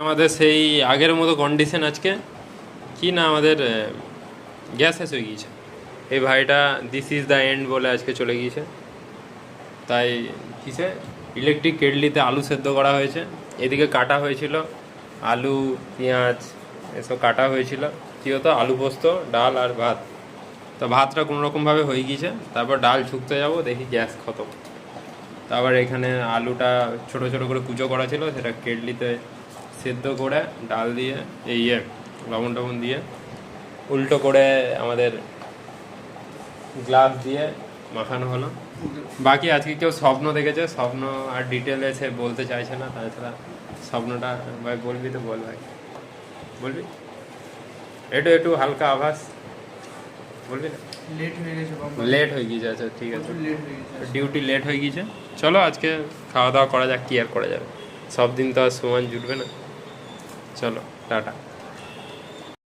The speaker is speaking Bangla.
আমাদের সেই আগের মতো কন্ডিশন আজকে কি না, আমাদের গ্যাস শেষ হয়ে গিয়েছে। এই ভাইটা দিস ইজ দ্য এন্ড বলে আজকে চলে গিয়েছে। তাই কিসে ইলেকট্রিক কেটলিতে আলু সেদ্ধ করা হয়েছে, এদিকে কাটা হয়েছিল আলু পেঁয়াজ এসব কাটা হয়েছিল, কী হতো আলু পোস্ত ডাল আর ভাত। তো ভাতটা কোনো রকমভাবে হয়ে গিয়েছে, তারপর ডাল ছুকতে যাব, দেখি গ্যাস খতম। তারপর এখানে আলুটা ছোট ছোট করে কুচো করা ছিল, সেটা কেটলিতে সেদ্ধ করে ডাল দিয়ে লবণ টবণ দিয়ে উল্টো করে আমাদের গ্লাস দিয়ে মাখানো হলো। বাকি আজকে কেউ স্বপ্ন দেখেছে, স্বপ্ন আর ডিটেলে সে বলতে চাইছে না। তাছাড়া স্বপ্নটা ভাই বলবি তো বল ভাই, বলবি একটু একটু হালকা আভাস বলবি না? লেট হয়ে গিয়েছে, আচ্ছা ঠিক আছে, ডিউটি লেট হয়ে গিয়েছে। চলো আজকে খাওয়া দাওয়া করা যাক, কি আর করা যাবে, সব দিন তো আর সমান জুটবে না। চলো টাটা।